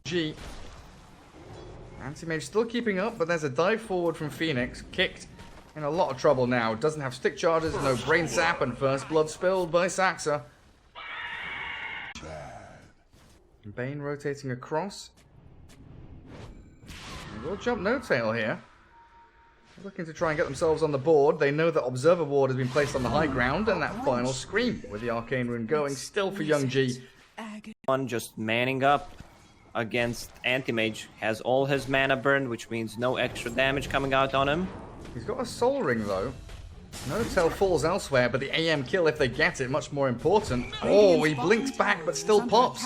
G. Anti-Mage still keeping up, but there's a dive forward from Phoenix. Kicked in a lot of trouble now. Doesn't have stick charges, no brain sap, and first blood spilled by Saxa. Bane rotating across. We'll jump No Tail here. Looking to try and get themselves on the board. They know that Observer Ward has been placed on the high ground, and that final scream with the Arcane Rune going still for Young G. One just manning up against Anti-Mage, has all his mana burned, which means no extra damage coming out on him. He's got a Soul Ring though. No Tail falls elsewhere, but the AM kill, if they get it, much more important. Oh, he blinks back, but still pops.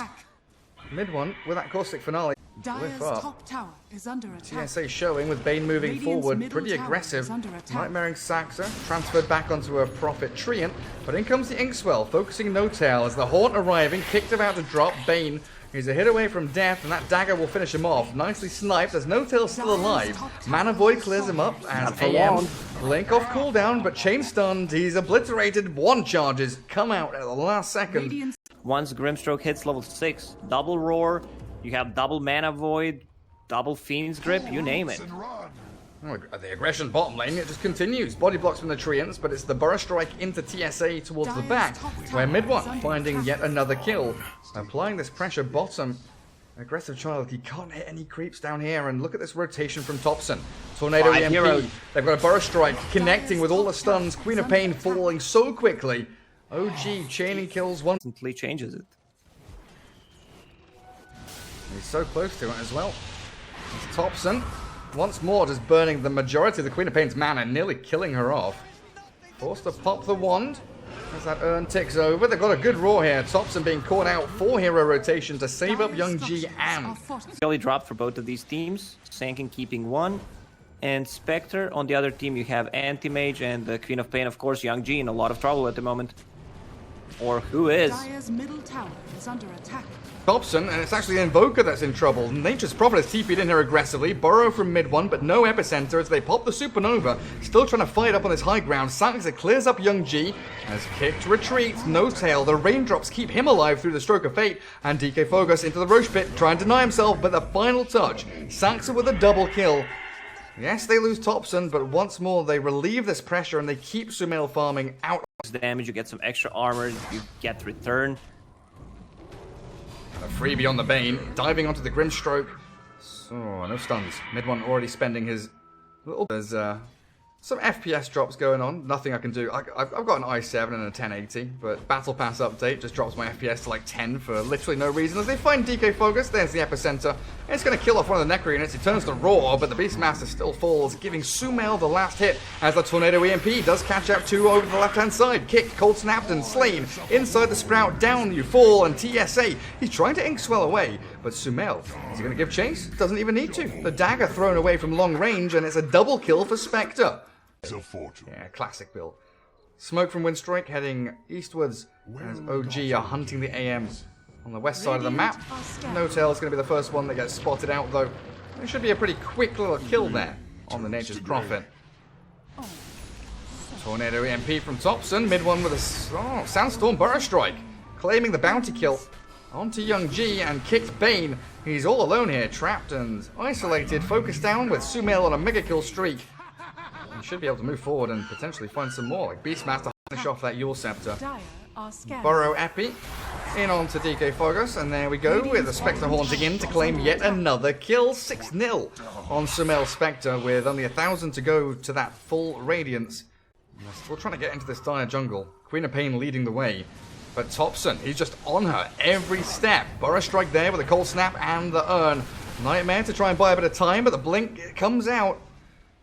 Mid one with that Caustic Finale. Dire's top tower is under attack. TSA showing with Bane moving forward, pretty aggressive. Nightmaring Saxa, transferred back onto a Prophet Treant, but in comes the Inkswell, focusing No Tail as the Haunt arriving, kicked about to drop. Bane, he's a hit away from death, and that dagger will finish him off. Nicely sniped as No Tail still alive. Mana Void clears him up as AM blink off cooldown, but chain stunned. He's obliterated. One charges come out at the last second. Once Grimstroke hits level 6, double roar. You have double Mana Void, double Fiend's Grip, you name it. Oh, the aggression bottom lane, it just continues. Body blocks from the Treants, but it's the Burrow Strike into TSA towards the back, where mid one finding yet another kill. Applying this pressure bottom. Aggressive Child, he can't hit any creeps down here, and look at this rotation from TOPSON. Tornado EMP, heroes. They've got a Burrow Strike connecting with all the stuns. Queen of Pain falling so quickly. OG chaining kills one. Instantly changes it. He's so close to it as well. It's TOPSON once more just burning the majority of the Queen of Pain's mana, nearly killing her off. Forced to pop the wand as that urn ticks over. They've got a good roar here. TOPSON being caught out for hero rotation to save up Young G and... Early drop for both of these teams. Sankin keeping one. And Spectre. On the other team you have Anti-Mage and the Queen of Pain, of course, Young G in a lot of trouble at the moment. Or who is? Dire's middle tower is under attack. TOPSON, and it's actually the Invoker that's in trouble. Nature's Prophet is TP'd in here aggressively. Burrow from mid one, but no epicenter as they pop the Supernova. Still trying to fight up on this high ground. Saxa clears up Young G. As kicked retreats, No Tail. The raindrops keep him alive through the stroke of fate. And DK Focus into the Roche Pit, trying to deny himself, but the final touch. Saxa with a double kill. Yes, they lose TOPSON, but once more they relieve this pressure and they keep Sumail farming out. Damage, you get some extra armor, you get return. A freebie on the Bane, diving onto the Grimstroke. So, no stuns. Mid one already spending his little... There's some FPS drops going on. Nothing I can do. I've got an i7 and a 1080, but Battle Pass update just drops my FPS to like 10 for literally no reason. As they find DK Focus, there's the epicenter. It's going to kill off one of the Necro units. He turns to Roar, but the Beastmaster still falls, giving Sumail the last hit as the Tornado EMP does catch out two over the left-hand side. Kicked, cold snapped, and slain. Inside the Sprout, down you fall, and TSA. He's trying to Inkswell away, but Sumail, is he going to give chase? Doesn't even need to. The dagger thrown away from long range, and it's a double kill for Spectre. Yeah, classic build. Smoke from Winstrike heading eastwards as OG are hunting the AM on the west side of the map. No Tail is going to be the first one that gets spotted out, though. There should be a pretty quick little kill there on the Nature's Prophet. Tornado EMP from TOPSON, mid one with a Sandstorm Burrow Strike, claiming the bounty kill onto Young G and kicked Bane. He's all alone here, trapped and isolated, focused down with Sumail on a mega kill streak. He should be able to move forward and potentially find some more, like Beastmaster finish off that Yule Scepter. Burrow Epi in onto DK Focus, and there we go with the Spectre haunting in to claim yet another kill. 6-0 on Sumail Spectre with only 1,000 to go to that full Radiance. They're still trying to get into this dire jungle. Queen of Pain leading the way, but TOPSON, he's just on her every step. Burrow Strike there with a cold snap and the urn. Nightmare to try and buy a bit of time, but the blink comes out.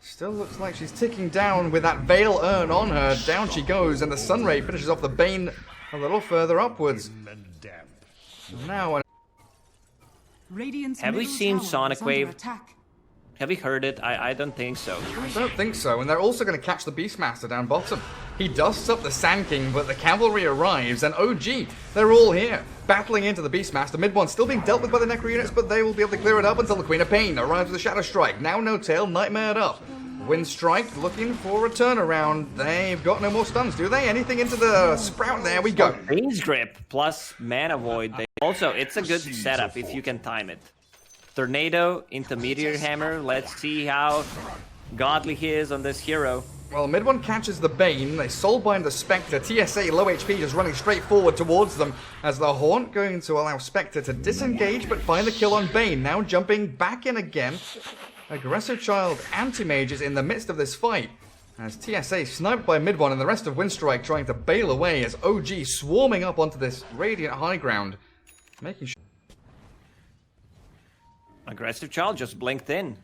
Still looks like she's ticking down with that Veil urn on her. Down she goes, and the Sunray finishes off the Bane a little further upwards. Now, have we seen Sonic Wave? Have we heard it? I don't think so. I don't think so, and they're also going to catch the Beastmaster down bottom. He dusts up the Sand King, but the cavalry arrives, and OG, they're all here, battling into the Beastmaster. Mid one still being dealt with by the Necro units, but they will be able to clear it up until the Queen of Pain arrives with a Shadow Strike. Now No Tail, Nightmared up. Winstrike looking for a turnaround. They've got no more stuns, do they? Anything into the Sprout? There we go. Fiend's Grip plus Mana Void. Also, it's a good setup if you can time it. Tornado into Meteor Hammer. Let's see how godly he is on this hero. Well, mid one catches the Bane. They soulbind the Spectre. TSA, low HP, just running straight forward towards them as the Haunt going to allow Spectre to disengage but find the kill on Bane. Now jumping back in again. Aggressive Child Anti-Mage is in the midst of this fight as TSA sniped by mid one and the rest of Winstrike trying to bail away as OG swarming up onto this Radiant high ground. Making sure. Aggressive Child just blinked in.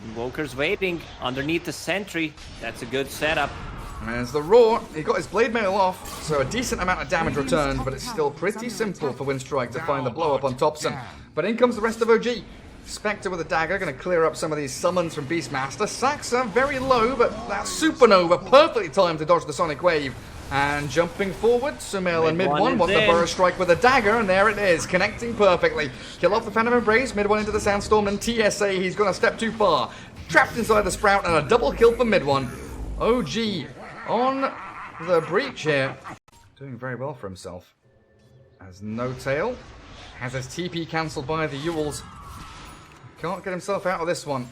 Invoker's waiting underneath the sentry. That's a good setup. There's the Roar. He got his blade mail off, so a decent amount of damage returned, but it's still pretty simple for Winstrike to find the blow up on TOPSON. But in comes the rest of OG. Spectre with a dagger, going to clear up some of these summons from Beastmaster. Saxa very low, but that Supernova perfectly timed to dodge the Sonic Wave. And jumping forward, Sumail and mid one want the Burrow Strike with a dagger, and there it is, connecting perfectly. Kill off the Phantom Embrace, mid one into the Sandstorm, and TSA, he's gone a step too far. Trapped inside the Sprout, and a double kill for mid one. OG on the breach here. Doing very well for himself. As No Tail has his TP cancelled by the Yules. Can't get himself out of this one.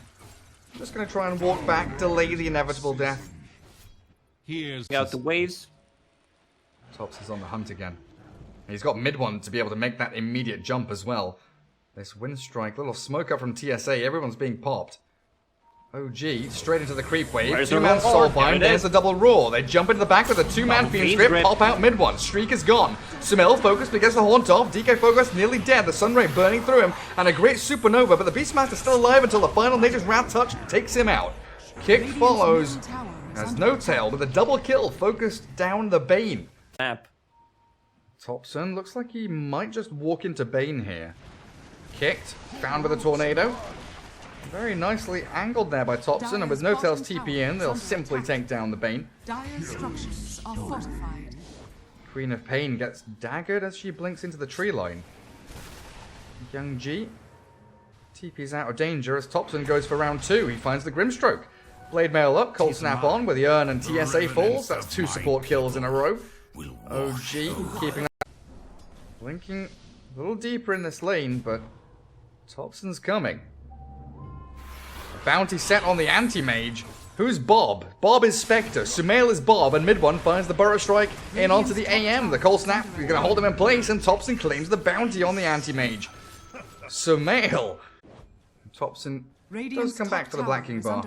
Just going to try and walk back, delay the inevitable death. Here's out the waves. Tops is on the hunt again. He's got mid one to be able to make that immediate jump as well. This Winstrike, little smoke up from TSA, everyone's being popped. OG straight into the creep wave. Two-man soulbind, there's a double roar. They jump into the back with a two-man Fiend's Grip, pop out mid one. Streak is gone. Sumail focused but gets the Haunt off. DK focused, nearly dead. The Sunray burning through him, and a great Supernova, but the Beastmaster still alive until the final Nature's Wrath touch takes him out. Kick follows as No Tail with a double kill focused down the Bane. TOPSON looks like he might just walk into Bane here. Kicked, found with a tornado. Very nicely angled there by TOPSON, and with No Tail's TP in, they'll simply take down the Bane. Dire structures are fortified. Queen of Pain gets daggered as she blinks into the tree line. Young G TP's out of danger as TOPSON goes for round 2. He finds the Grimstroke. Blade Mail up, Cold Snap on with the Urn and TSA falls. That's 2 support kills in a row. OG keeping that. Blinking a little deeper in this lane, but TOPSON's coming. Bounty set on the Anti-Mage. Who's Bob? Bob is Spectre. Sumail is Bob, and mid one finds the Burrow Strike in onto the AM. The Cold Snap is going to hold him in place, and TOPSON claims the bounty on the Anti-Mage. Sumail. TOPSON does come back for the Black King bar.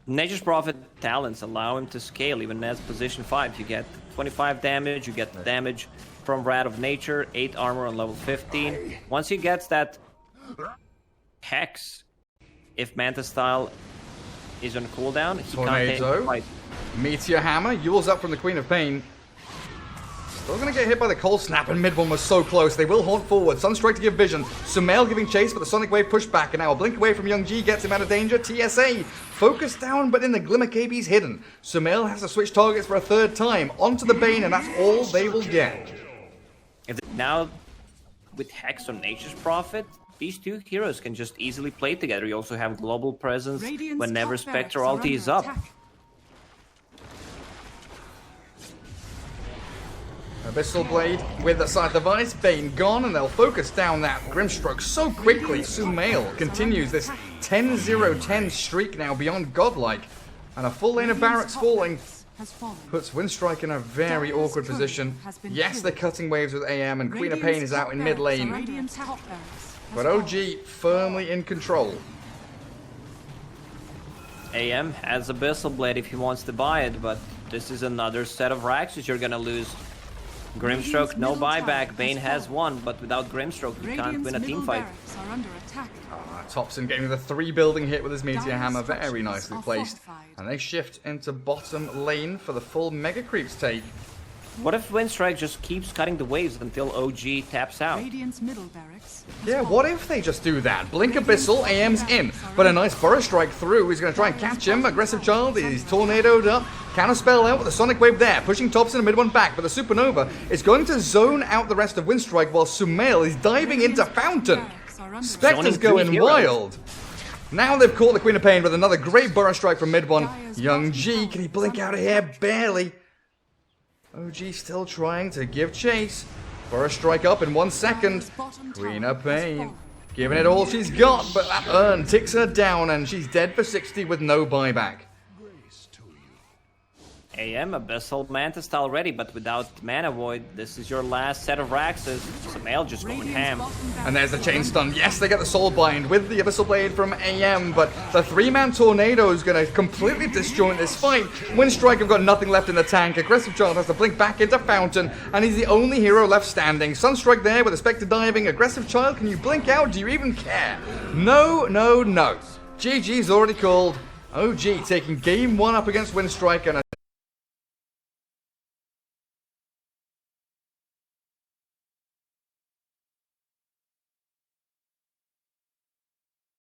Nature's Prophet talents allow him to scale even as position 5. You get 25 damage, you get the damage from Wrath of Nature, 8 armor on level 15. Once he gets that Hex, if Manta Style is on cooldown, he can't take the fight. Meteor Hammer, Yule's up from the Queen of Pain. Still gonna get hit by the Cold Snap, and mid one was so close. They will haunt forward. Sunstrike to give vision. Sumail giving chase, but the Sonic Wave pushed back, and now a blink away from Young G gets him out of danger. TSA focused down, but in the Glimmer KB's hidden. Sumail has to switch targets for a 3rd time onto the Bane, and that's all they will get. Now, with Hex on Nature's Prophet, these 2 heroes can just easily play together. You also have global presence whenever Spectre ulti is up. Abyssal Blade with the side device, Bane gone, and they'll focus down that Grimstroke so quickly. Sumail continues this 10-0-10 streak now beyond godlike, and a full lane of barracks falling puts Winstrike in a very awkward position. Yes, they're cutting waves with AM, and Queen of Pain is out in mid lane, but OG firmly in control. AM has Abyssal Blade if he wants to buy it, but this is another set of Raxes you're gonna lose. Grimstroke, no buyback. Bane has 1, but without Grimstroke, you can't win a teamfight. TOPSON getting the 3 building hit with his Meteor Hammer, very nicely placed. And they shift into bottom lane for the full Mega Creeps take. What if Winstrike just keeps cutting the waves until OG taps out? Yeah, what if they just do that? Blink Abyssal, AM's in, but a nice Burrow Strike through. He's going to try and catch him. Aggressive Child, he's tornadoed up. Counterspell out with a Sonic Wave there, pushing TOPSON and mid one back, but the Supernova is going to zone out the rest of Winstrike while Sumail is diving into Fountain. Spectre's going wild. Now they've caught the Queen of Pain with another great Burrow Strike from mid one. Young G, can he blink out of here? Barely. OG still trying to give chase. Burrow Strike up in 1 second. Queen of Pain Giving it all she's got, but that urn ticks her down, and she's dead for 60 with no buyback. AM, Abyssal Manta style ready, but without Mana Void. This is your last set of Raxes. Sumail just going ham. And there's the chain stun. Yes, they get the soul bind with the Abyssal Blade from AM, but the 3-man tornado is going to completely disjoint this fight. Winstrike have got nothing left in the tank. Aggressive Child has to blink back into Fountain, and he's the only hero left standing. Sunstrike there with the Spectre diving. Aggressive Child, can you blink out? Do you even care? No, no, no. GG's already called. OG taking game 1 up against Winstrike, and